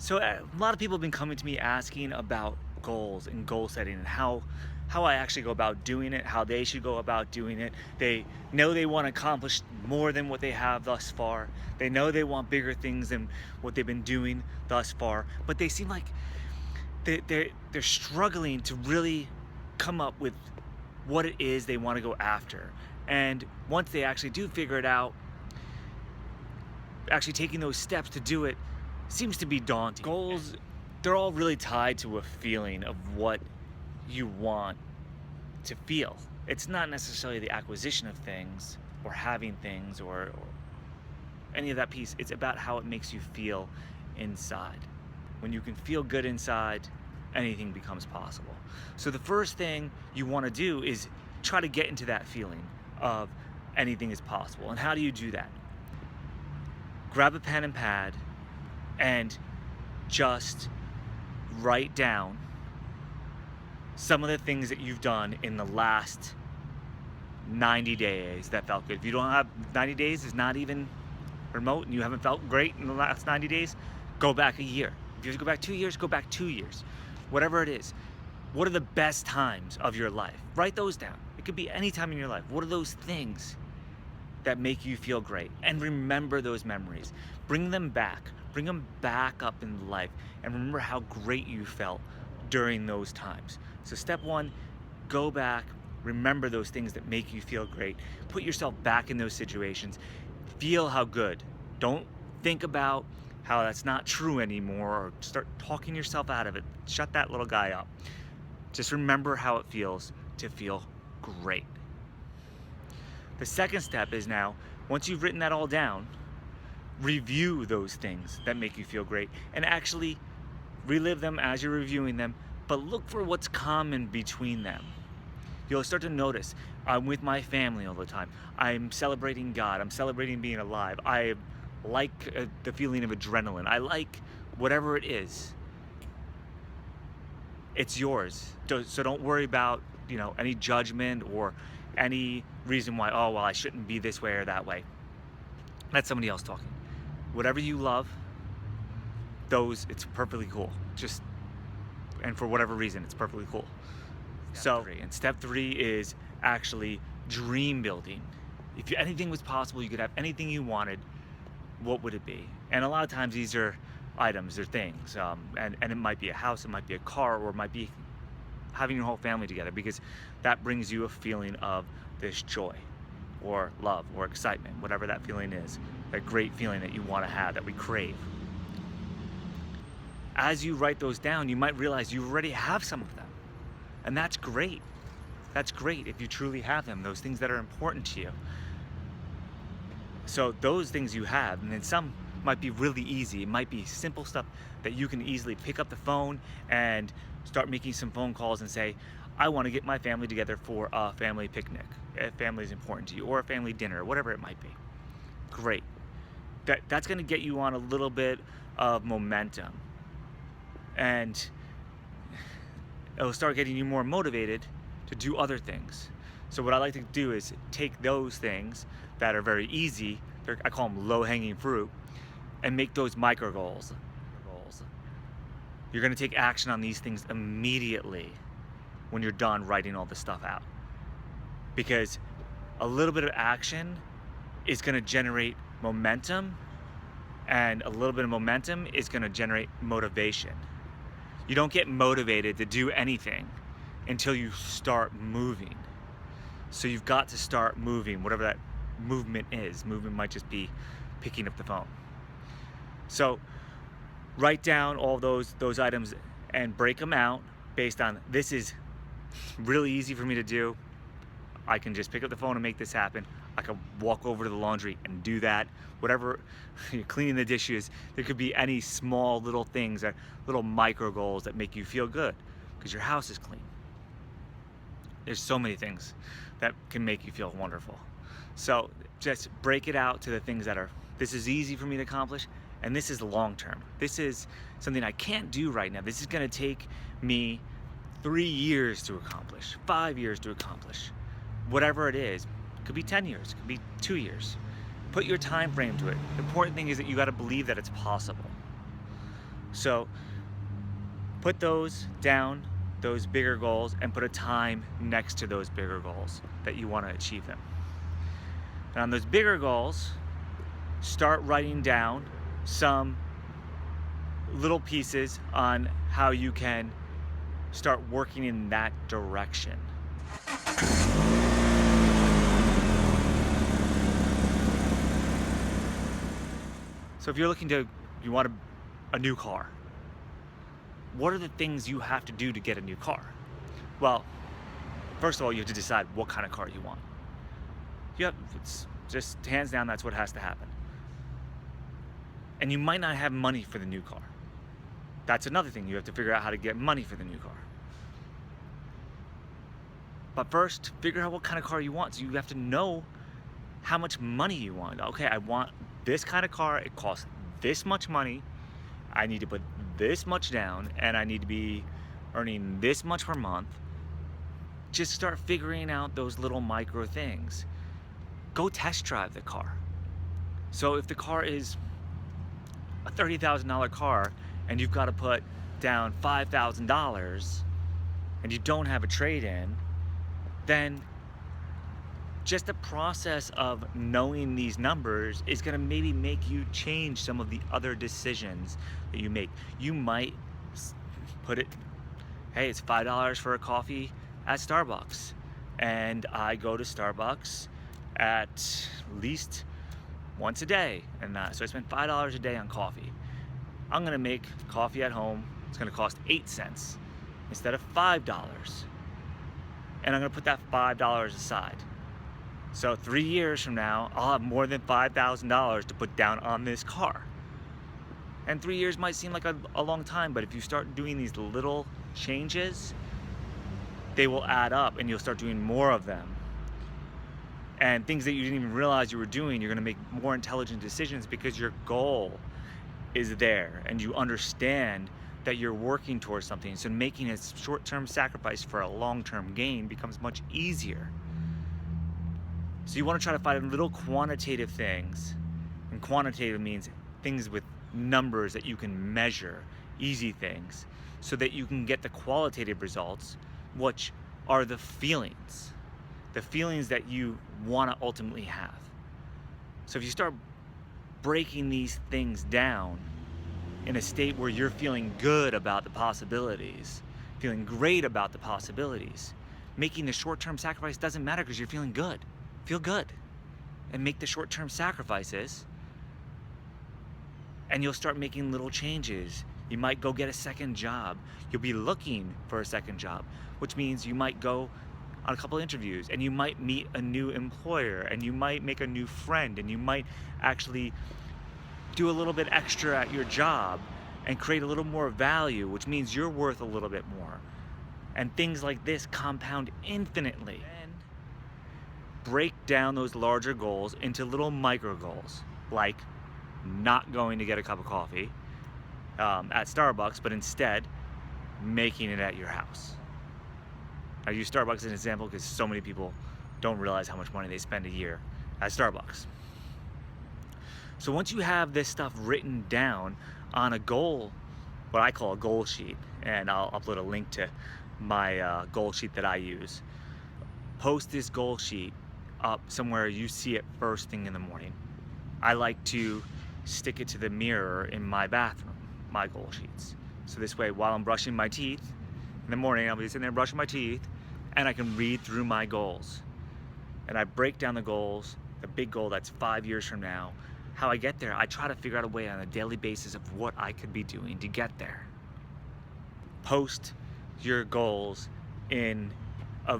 So a lot of people have been coming to me asking about goals and goal setting and how I actually go about doing it, how they should go about doing it. They know they want to accomplish more than what they have thus far. They know they want bigger things than what they've been doing thus far, but they seem like they're struggling to really come up with what it is they want to go after. And once they actually do figure it out, actually taking those steps to do it seems to be daunting. Goals, they're all really tied to a feeling of what you want to feel. It's not necessarily the acquisition of things or having things or any of that piece. It's about how it makes you feel inside. When you can feel good inside, anything becomes possible. So the first thing you want to do is try to get into that feeling of anything is possible. And how do you do that? Grab a pen and pad and just write down some of the things that you've done in the last 90 days that felt good. If you don't have 90 days, is not even remote, and you haven't felt great in the last 90 days, go back a year. If you have to go back 2 years, go back 2 years. Whatever it is. What are the best times of your life? Write those down. It could be any time in your life. What are those things that make you feel great? And remember those memories. Bring them back. Bring them back up in life. And remember how great you felt during those times. So step one, go back. Remember those things that make you feel great. Put yourself back in those situations. Feel how good. Don't think about how that's not true anymore or start talking yourself out of it. Shut that little guy up. Just remember how it feels to feel great. The second step is now, once you've written that all down, review those things that make you feel great and actually relive them as you're reviewing them, but look for what's common between them. You'll start to notice, I'm with my family all the time. I'm celebrating God. I'm celebrating being alive. I like the feeling of adrenaline. I like whatever it is. It's yours. So don't worry about, any judgment or any reason why, oh, well, I shouldn't be this way or that way. That's somebody else talking. Whatever you love, it's perfectly cool. And for whatever reason, it's perfectly cool. Step three is actually dream building. If anything was possible, you could have anything you wanted, what would it be? And a lot of times these are items, they're things. And it might be a house, it might be a car, or it might be having your whole family together, because that brings you a feeling of this joy or love or excitement, whatever that feeling is, that great feeling that you want to have, that we crave. As you write those down, you might realize you already have some of them. And that's great. That's great if you truly have them, those things that are important to you. So those things you have, and then some might be really easy. It might be simple stuff that you can easily pick up the phone and start making some phone calls and say, I want to get my family together for a family picnic. If family is important to you, or a family dinner, whatever it might be. Great. That's going to get you on a little bit of momentum. And it'll start getting you more motivated to do other things. So what I like to do is take those things that are very easy, I call them low-hanging fruit, and make those micro goals. You're going to take action on these things immediately when you're done writing all this stuff out. Because a little bit of action is going to generate momentum, and a little bit of momentum is going to generate motivation. You don't get motivated to do anything until you start moving. So you've got to start moving, whatever that movement is. Movement might just be picking up the phone. So write down all those items and break them out based on, this is really easy for me to do. I can just pick up the phone and make this happen. I can walk over to the laundry and do that. Whatever, you're cleaning the dishes, there could be any small little things, little micro goals that make you feel good because your house is clean. There's so many things that can make you feel wonderful. So just break it out to the things that are, this is easy for me to accomplish, and this is long term. This is something I can't do right now. This is gonna take me 3 years to accomplish, 5 years to accomplish. Whatever it is, it could be 10 years, it could be 2 years. Put your time frame to it. The important thing is that you gotta believe that it's possible. So put those down, those bigger goals, and put a time next to those bigger goals that you want to achieve them. And on those bigger goals, start writing down some little pieces on how you can start working in that direction. So if you're you want a new car, what are the things you have to do to get a new car? Well, first of all, you have to decide what kind of car you want. It's just hands down, that's what has to happen. And you might not have money for the new car. That's another thing. You have to figure out how to get money for the new car. But first, figure out what kind of car you want. So you have to know how much money you want. Okay, I want this kind of car. It costs this much money. I need to put this much down, and I need to be earning this much per month. Just start figuring out those little micro things. Go test drive the car. So if the car is a $30,000 car and you've got to put down $5,000 and you don't have a trade-in, then just the process of knowing these numbers is going to maybe make you change some of the other decisions that you make. You might put it, hey, it's $5 for a coffee at Starbucks, and I go to Starbucks at least once a day, and so I spend $5 a day on coffee. I'm going to make coffee at home. It's going to cost 8 cents instead of $5, and I'm going to put that $5 aside. So 3 years from now, I'll have more than $5,000 to put down on this car. And 3 years might seem like a long time, but if you start doing these little changes, they will add up and you'll start doing more of them. And things that you didn't even realize you were doing, you're gonna make more intelligent decisions because your goal is there and you understand that you're working towards something. So making a short-term sacrifice for a long-term gain becomes much easier. So you want to try to find little quantitative things, and quantitative means things with numbers that you can measure, easy things, so that you can get the qualitative results, which are the feelings that you want to ultimately have. So if you start breaking these things down in a state where you're feeling good about the possibilities, feeling great about the possibilities, making the short-term sacrifice doesn't matter because you're feeling good. Feel good and make the short-term sacrifices, and you'll start making little changes. You might go get a second job. You'll be looking for a second job, which means you might go on a couple interviews and you might meet a new employer and you might make a new friend and you might actually do a little bit extra at your job and create a little more value, which means you're worth a little bit more. And things like this compound infinitely. Break down those larger goals into little micro goals, like not going to get a cup of coffee at Starbucks, but instead making it at your house. I use Starbucks as an example because so many people don't realize how much money they spend a year at Starbucks. So once you have this stuff written down on a goal, what I call a goal sheet, and I'll upload a link to my goal sheet that I use, post this goal sheet up somewhere you see it first thing in the morning. I like to stick it to the mirror in my bathroom, my goal sheets. So this way, while I'm brushing my teeth in the morning, I'll be sitting there brushing my teeth and I can read through my goals. And I break down the goals, the big goal that's 5 years from now. How I get there, I try to figure out a way on a daily basis of what I could be doing to get there. Post your goals in a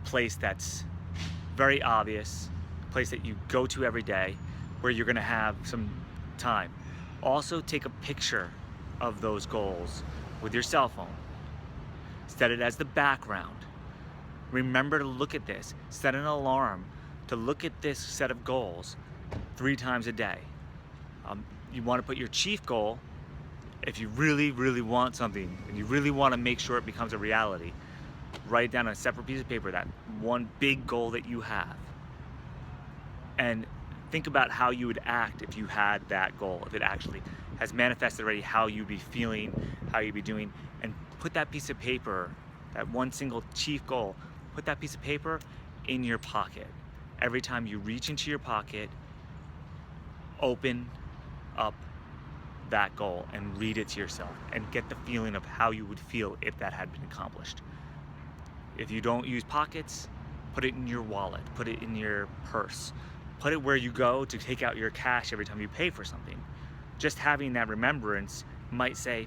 place that's very obvious, a place that you go to every day where you're gonna have some time. Also take a picture of those goals with your cell phone. Set it as the background. Remember to look at this. Set an alarm to look at this set of goals 3 times a day. You want to put your chief goal, if you really, really want something and you really want to make sure it becomes a reality, write it down on a separate piece of paper, that one big goal that you have. And think about how you would act if you had that goal, if it actually has manifested already how you'd be feeling, how you'd be doing, and put that piece of paper, that one single chief goal, put that piece of paper in your pocket. Every time you reach into your pocket, open up that goal and read it to yourself and get the feeling of how you would feel if that had been accomplished. If you don't use pockets, put it in your wallet, put it in your purse, put it where you go to take out your cash every time you pay for something. Just having that remembrance might say,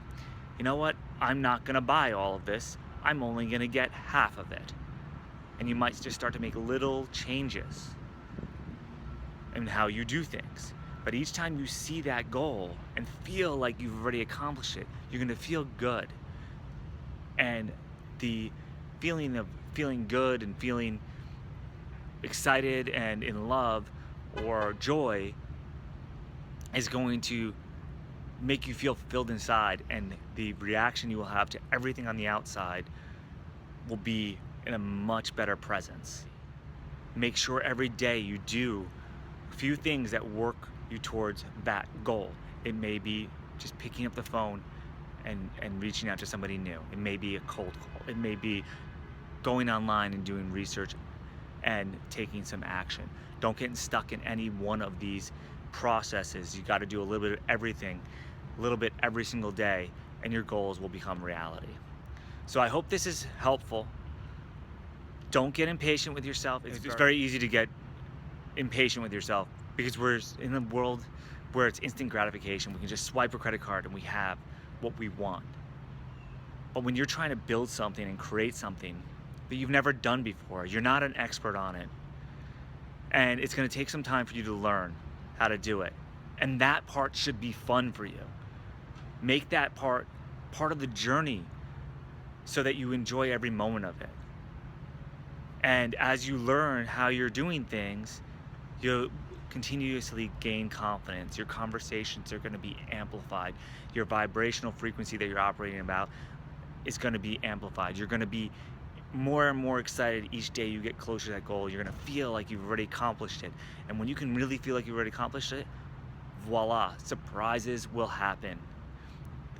you know what, I'm not gonna buy all of this, I'm only gonna get half of it. And you might just start to make little changes in how you do things. But each time you see that goal and feel like you've already accomplished it, you're gonna feel good. And the feeling of feeling good and feeling excited and in love or joy is going to make you feel fulfilled inside, and the reaction you will have to everything on the outside will be in a much better presence. Make sure every day you do a few things that work you towards that goal. It may be just picking up the phone and reaching out to somebody new. It may be a cold call. It may be going online and doing research and taking some action. Don't get stuck in any one of these processes. You got to do a little bit of everything, a little bit every single day, and your goals will become reality. So I hope this is helpful. Don't get impatient with yourself. It's very easy to get impatient with yourself because we're in a world where it's instant gratification. We can just swipe a credit card and we have what we want. But when you're trying to build something and create something that you've never done before, you're not an expert on it, and it's going to take some time for you to learn how to do it. And that part should be fun for you. Make that part of the journey so that you enjoy every moment of it. And as you learn how you're doing things, you'll continuously gain confidence. Your conversations are going to be amplified. Your vibrational frequency that you're operating about is going to be amplified. You're going to be more and more excited each day you get closer to that goal. You're going to feel like you've already accomplished it. And when you can really feel like you've already accomplished it, voila, surprises will happen.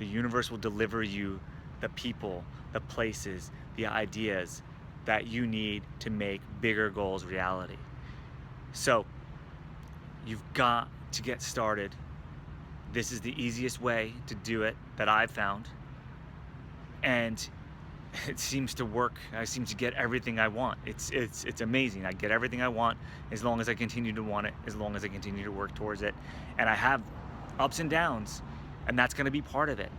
The universe will deliver you the people, the places, the ideas that you need to make bigger goals reality. So you've got to get started. This is the easiest way to do it that I've found. And it seems to work. I seem to get everything I want. It's amazing. I get everything I want as long as I continue to want it, as long as I continue to work towards it. And I have ups and downs, and that's going to be part of it.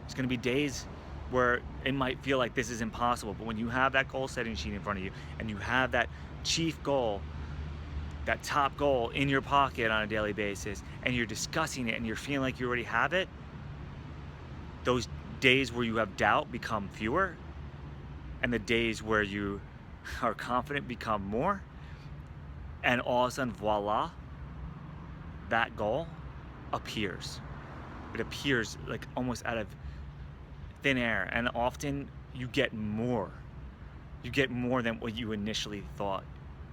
It's going to be days where it might feel like this is impossible, but when you have that goal setting sheet in front of you and you have that chief goal, that top goal in your pocket on a daily basis, and you're discussing it and you're feeling like you already have it, those days where you have doubt become fewer, and the days where you are confident become more, and all of a sudden, voila, that goal appears. It appears like almost out of thin air, and often you get more. You get more than what you initially thought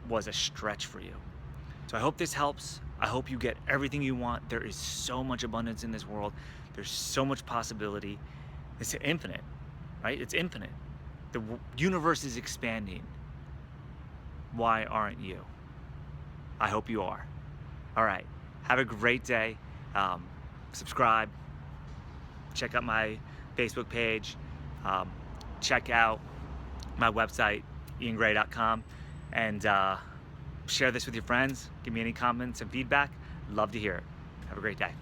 was a stretch for you. So I hope this helps. I hope you get everything you want. There is so much abundance in this world. There's so much possibility. It's infinite, right? It's infinite. The universe is expanding. Why aren't you? I hope you are. All right. Have a great day. Subscribe. Check out my Facebook page. Check out my website, iangray.com, and share this with your friends. Give me any comments and feedback. Love to hear it. Have a great day.